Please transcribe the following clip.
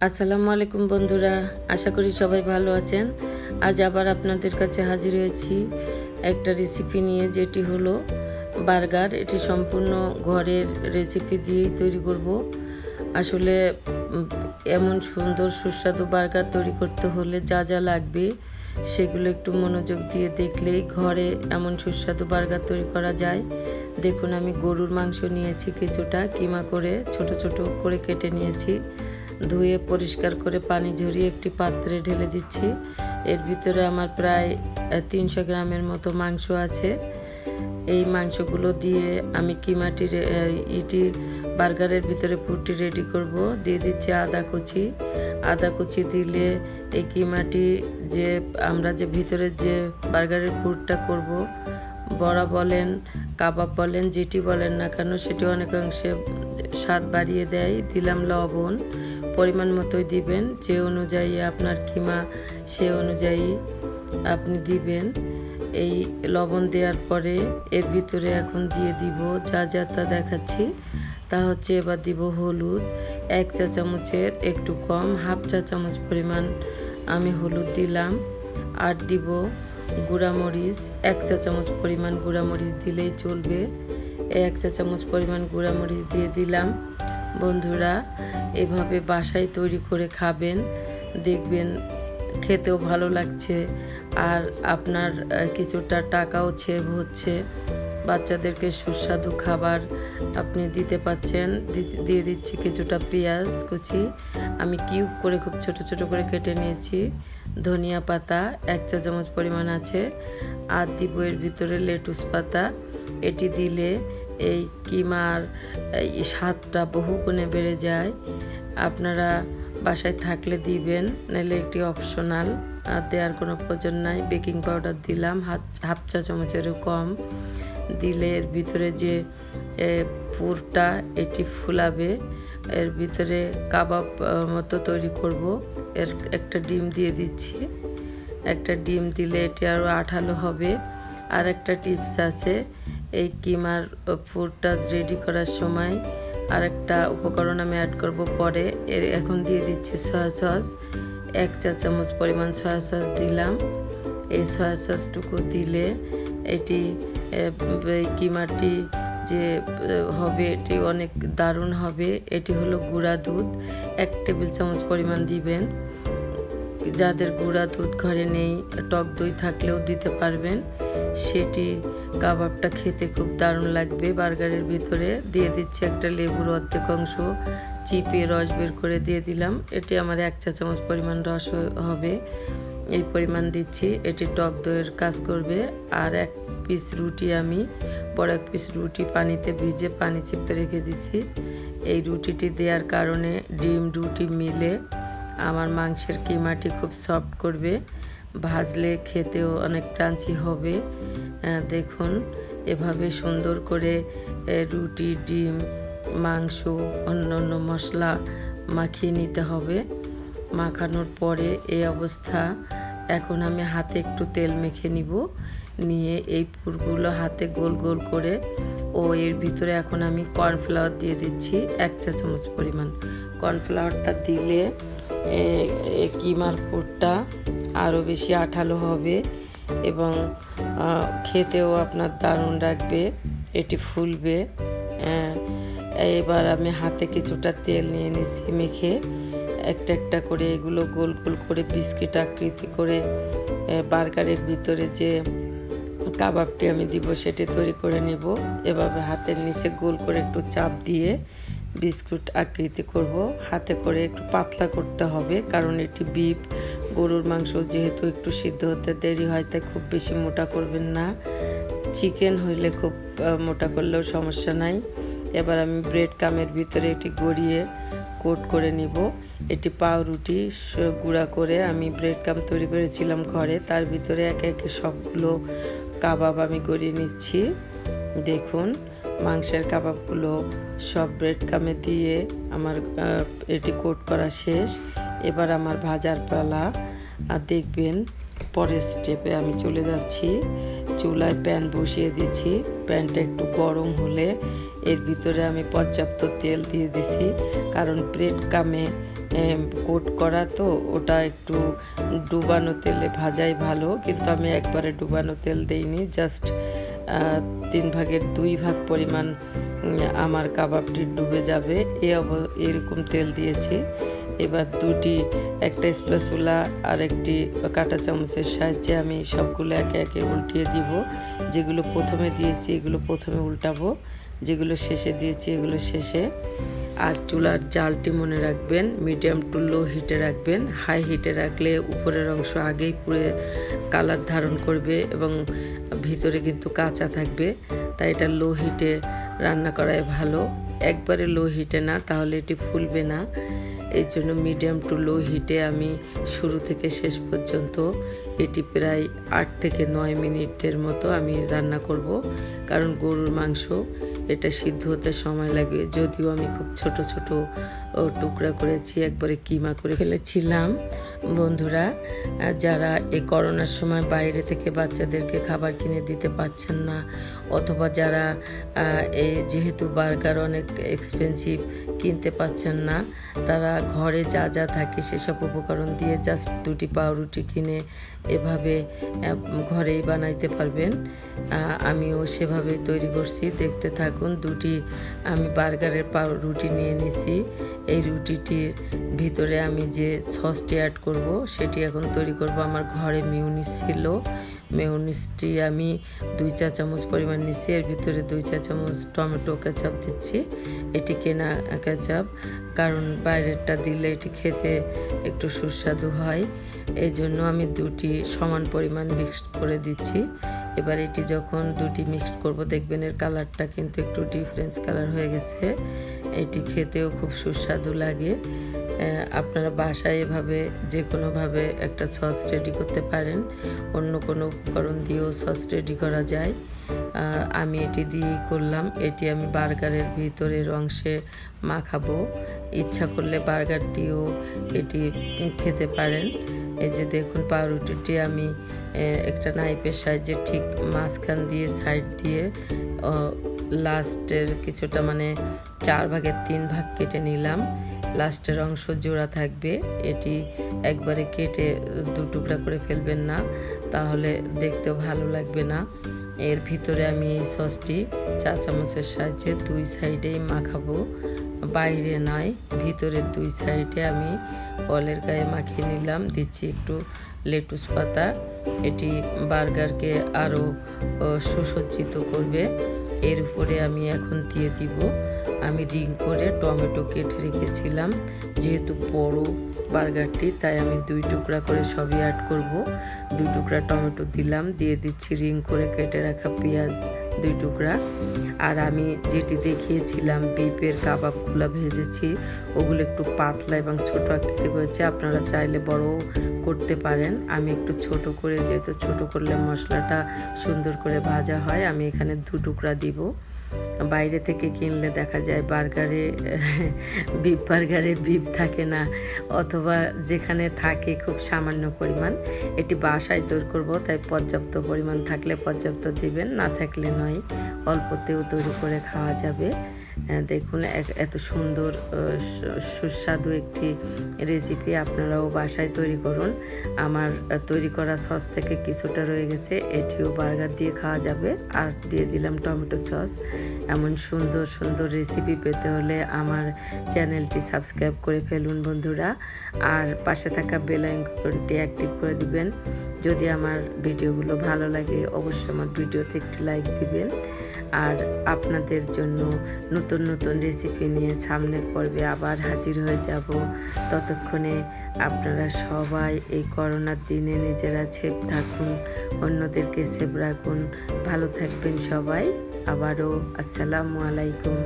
আসসালামু আলাইকুম বন্ধুরা, আশা করি সবাই ভালো আছেন। আজ আবার আপনাদের কাছে হাজির হয়েছি একটা রেসিপি নিয়ে, যেটি হলো বার্গার। এটি সম্পূর্ণ ঘরের রেসিপি দিয়েই তৈরি করব। আসলে এমন সুন্দর সুস্বাদু বার্গার তৈরি করতে হলে যা যা লাগবে সেগুলো একটু মনোযোগ দিয়ে দেখলেই ঘরে এমন সুস্বাদু বার্গার তৈরি করা যায়। দেখুন, আমি গরুর মাংস নিয়েছি, কিছুটা কিমা করে ছোট ছোট করে কেটে নিয়েছি। ধুয়ে পরিষ্কার করে পানি ঝরিয়ে একটি পাত্রে ঢেলে দিচ্ছি। এর ভিতরে আমার প্রায় 300 গ্রামের মতো মাংস আছে। এই মাংসগুলো দিয়ে আমি কিমাটি বার্গারের ভিতরে পুরটি রেডি করব। দিয়ে দিচ্ছি আদা কুচি দিলে এই কিমাটি যে আমরা যে ভিতরে যে বার্গারের পুরটা করব, বড়া বলেন কাবাব বলেন যেটি বলেন না কেন, সেটি অনেকাংশে স্বাদ বাড়িয়ে দেয়। দিলাম লবণ, পরিমাণ মতোই দিবেন, যে অনুযায়ী আপনার কিমা সে অনুযায়ী আপনি দিবেন। এই লবণ দেওয়ার পরে এর ভিতরে এখন দিয়ে দিব যা যা তা দেখাচ্ছি। তা হচ্ছে এবার দিব হলুদ 1 চা চামচের একটু কম, হাফ চা চামচ পরিমাণ আমি হলুদ দিলাম। আর দিব গুঁড়ামরিচ 1 চা চামচ পরিমাণ, গুঁড়ামরিচ দিলেই চলবে। 1 চা চামচ পরিমাণ গুঁড়ামরিচ দিয়ে দিলাম। বন্ধুরা, এভাবে বাসায় তৈরি করে খাবেন, দেখবেন খেতেও ভালো লাগছে আর আপনার কিছুটা টাকাও সেভ হচ্ছে। বাচ্চাদেরকে সুস্বাদু খাবার আপনি দিতে পাচ্ছেন। দিয়ে দিচ্ছি কিছুটা পেঁয়াজ কুচি, আমি কিউব করে খুব ছোট ছোট করে কেটে নিয়েছি। ধনিয়া পাতা 1 চা চামচ পরিমাণ আছে। আর দিব এর ভিতরে লেটুস পাতা। এটি দিলে এই কিমার স্বাদটা বহুগুণে বেড়ে যায়। আপনারা বাসায় থাকলে দিবেন, নাহলে একটি অপশনাল, আর দেওয়ার কোনো প্রয়োজন নাই। বেকিং পাউডার দিলাম হাফ চা চামচেরও কম। দিলে এর ভিতরে যে পুরটা এটি ফুলাবে। এর ভিতরে কাবাব মতো তৈরি করব। এর একটা ডিম দিয়ে দিচ্ছি। একটা ডিম দিলে এটি আরও আঠালো হবে। আর একটা টিপস আছে, এই কিমার পুরটা রেডি করার সময় আর একটা উপকরণ আমি অ্যাড করব পরে। এখন দিয়ে দিচ্ছি সয়া সস 1 চা চামচ পরিমাণ সয়া সস দিলাম। এই সয়া সসটুকু দিলে এটি কিমাটি যে হবে এটি অনেক দারুণ হবে। এটি হলো গুঁড়া দুধ 1 টেবিল চামচ পরিমাণ দিবেন। যাদের গুঁড়া দুধ ঘরে নেই, টক দই থাকলেও দিতে পারবেন। সেটি কাবাবটা খেতে খুব দারুণ লাগবে। বার্গারের ভিতরে দিয়ে দিচ্ছি একটা লেবুর অর্ধেক অংশ চিপে রস বের করে দিয়ে দিলাম। এটি আমার 1 চা চামচ পরিমাণ রস হবে, এই পরিমাণ দিচ্ছি। এটি টক দইয়ের কাজ করবে। আর 1 পিস রুটি, আমি বড় 1 পিস রুটি পানিতে ভিজে পানি চেপে রেখে দিচ্ছি। এই রুটিটি দেওয়ার কারণে ডিম রুটি মিলে আমার মাংসের কিমাটি খুব সফট করবে, ভাজলে খেতেও অনেক ক্রাঞ্চি হবে। দেখুন, এভাবে সুন্দর করে রুটি, ডিম, মাংস, অন্য মশলা মাখিয়ে নিতে হবে। মাখানোর পরে এই অবস্থা। এখন আমি হাতে একটু তেল মেখে নিয়ে এই পুরগুলো হাতে গোল গোল করে এর ভিতরে এখন আমি কর্নফ্লাওয়ার দিয়ে দিচ্ছি 1 চা চামচ পরিমাণ। কর্নফ্লাওয়ারটা দিলে কিমার পুরটা আরও বেশি আঠালো হবে এবং খেতেও আপনার দারুণ লাগবে, এটি ফুলবে। এবার আমি হাতে কিছুটা তেল নিয়ে নিচ্ছি মেখে, একটা একটা করে এগুলো গোল গোল করে বিস্কিট আকৃতি করে বার্গারের ভিতরে যে কাবাবটি আমি দিব সেটি তৈরি করে নেব। এভাবে হাতের নিচে গোল করে একটু চাপ দিয়ে বিস্কুট আকৃতি করব। হাতে করে একটু পাতলা করতে হবে, কারণ এটি বিফ, গরুর মাংস যেহেতু একটু সিদ্ধ হতে দেরি হয়, তাই খুব বেশি মোটা করবেন না। চিকেন হইলে খুব মোটা করলেও সমস্যা নাই। এবার আমি ব্রেড কামের ভিতরে এটি গড়িয়ে কোট করে নিব। এটি পাউরুটি গুঁড়া করে আমি ব্রেড কাম তৈরি করেছিলাম ঘরে, তার ভিতরে একে একে সবগুলো কাবাব আমি গড়িয়ে নিচ্ছি। দেখুন, মাংসের কাবাবগুলো সব ব্রেড কামে দিয়ে আমার এটি কোট করা শেষ। এবার আমার ভাজার পালা। আর দেখবেন পরের স্টেপে আমি চলে যাচ্ছি। চুলায় প্যান বসিয়ে দিচ্ছি। প্যানটা একটু গরম হলে এর ভিতরে আমি পর্যাপ্ত তেল দিয়ে দিছি, কারণ ব্রেড কামে কোট করা, তো ওটা একটু ডুবানো তেলে ভাজাই ভালো, কিন্তু আমি একবারে ডুবানো তেল দেইনি, জাস্ট 3/2 পরিমাণ আমার কাবাবটি ডুবে যাবে এরকম তেল দিয়েছি। এবার একটা স্প্যাচুলা আর একটি কাঁটা চামচের সাহায্যে আমি সবগুলো একে একে উল্টিয়ে দিব। যেগুলো প্রথমে দিয়েছি এগুলো প্রথমে উল্টাবো, যেগুলো শেষে দিয়েছি এগুলো শেষে। আর চুলার জালটি মনে রাখবেন মিডিয়াম টু লো হিটে রাখবেন। হাই হিটে রাখলে উপরের অংশ আগেই পুড়ে কালার ধারণ করবে এবং ভিতরে কিন্তু কাঁচা থাকবে, তাই এটা লো হিটে রান্না করাই ভালো। একবারে লো হিটে না, তাহলে এটি ফুলবে না। এই জন্য মিডিয়াম টু লো হিটে আমি শুরু থেকে শেষ পর্যন্ত এটি প্রায় 8 থেকে 9 মিনিটের মতো আমি রান্না করব, কারণ গরুর মাংস এটা সিদ্ধ হতে সময় লাগে। যদিও আমি খুব ছোট ছোট টুকরা করেছি, একবারে কিমা করে ফেলেছিলাম। বন্ধুরা, যারা এই করোনার সময় বাইরে থেকে বাচ্চাদেরকে খাবার কিনে দিতে পারছেন না, অথবা যারা যেহেতু বার্গার অনেক এক্সপেন্সিভ কিনতে পারছেন না, তারা ঘরে যা যা থাকে সেসব উপকরণ দিয়ে জাস্ট 2টি পাউরুটি কিনে এভাবে ঘরেই বানাইতে পারবেন। আমিও সেভাবে তৈরি করছি, দেখতে থাকুন। আমি বার্গারের পাউরুটি নিয়ে নিছি। এই রুটিটির ভিতরে আমি যে সসটি অ্যাড করব সেটি এখন তৈরি করব। আমার ঘরে মেয়োনিজ ছিল, মেয়োনিজটি আমি 2 চা চামচ পরিমাণ নিচ্ছি। এর ভিতরে 2 চা চামচ টমেটো কেচাপ দিচ্ছি। এটি কেনা কেচাপ, কারণ বাইরেরটা দিলে এটি খেতে একটু সুস্বাদু হয়, এই জন্য আমি 2টি সমান পরিমাণ মিক্সড করে দিচ্ছি। এবার এটি যখন 2টি মিক্সড করব, দেখবেন এর কালারটা কিন্তু একটু ডিফারেন্স কালার হয়ে গেছে। এটি খেতেও খুব সুস্বাদু লাগে। আপনারা বাসায় এভাবে যে কোনোভাবে একটা সস রেডি করতে পারেন, অন্য কোনো উপকরণ দিয়েও সস রেডি করা যায়। আমি এটি দিয়েই করলাম। এটি আমি বার্গারের ভিতরের অংশে মাখাবো। ইচ্ছা করলে বার্গার দিয়েও এটি খেতে পারেন। এই যে দেখুন, পাউরুটিটি আমি একটা নাইফের সাহায্যে ঠিক মাঝখান দিয়ে সাইড দিয়ে লাস্টের কিছুটা মানে 4/3 কেটে নিলাম। লাস্টের অংশ জোড়া থাকবে। এটি একবারে কেটে 2 টুকরা করে ফেলবেন না, তাহলে দেখতেও ভালো লাগবে না। এর ভিতরে আমি এই সসটি 4 চামচের সাহায্যে 2 সাইডেই মাখাবো, বাইরে নয়, ভিতরের 2 সাইডে আমি বলের গায়ে মাখিয়ে নিলাম। দিচ্ছি একটু লেটুস পাতা, এটি বার্গারকে আরও সুসজ্জিত করবে। এর উপরে আমি এখন দিয়ে দিব, আমি রিং করে টমেটো কেটে রেখেছিলাম। যেহেতু বড় বার্গারটি, তাই আমি 2 টুকরা করে সবই অ্যাড করব। 2 টুকরা টমেটো দিলাম, দিয়ে দিচ্ছি রিং করে কেটে রাখা পেঁয়াজ 2 টুকরা। আর আমি যেটি দেখিয়েছিলাম বিফের কাবাবগুলো ভেজেছি, ওগুলো একটু পাতলা এবং ছোট আকৃতি করেছি। আপনারা চাইলে বড় করতে পারেন। আমি একটু ছোট করে, যেহেতু ছোট করলে মশলাটা সুন্দর করে ভাজা হয়, আমি এখানে 2 টুকরা দিব। বাইরে থেকে কিনলে দেখা যায় বার্গারে বিফ থাকে না, অথবা যেখানে থাকে খুব সামান্য পরিমাণ। এটি বাসায় তৈরি করব, তাই পর্যাপ্ত পরিমাণ থাকলে পর্যাপ্ত দিবেন, না থাকলে নয়, অল্পতেও তৈরি করে খাওয়া যাবে। দেখুন, এত সুন্দর সুস্বাদু একটি রেসিপি আপনারাও বাসায় তৈরি করুন। আমার তৈরি করা সস থেকে কিছুটা রয়ে গেছে, এটিও বার্গার দিয়ে খাওয়া যাবে। আর দিয়ে দিলাম টমেটো সস। এমন সুন্দর সুন্দর রেসিপি পেতে হলে আমার চ্যানেলটি সাবস্ক্রাইব করে ফেলুন বন্ধুরা, আর পাশে থাকা বেল আইকনটি অ্যাক্টিভ করে দিবেন। যদি আমার ভিডিওগুলো ভালো লাগে, অবশ্যই আমার ভিডিওতে একটি লাইক দিবেন। আর আপনাদের জন্য নতুন নতুন রেসিপি নিয়ে সামনের পর্বে আবার হাজির হয়ে যাব। ততক্ষণে আপনারা সবাই এই করোনার দিনে নিজেরা সেফ থাকুন, অন্যদেরকে সেফ রাখুন। ভালো থাকবেন সবাই। আবারও আসসালামু আলাইকুম।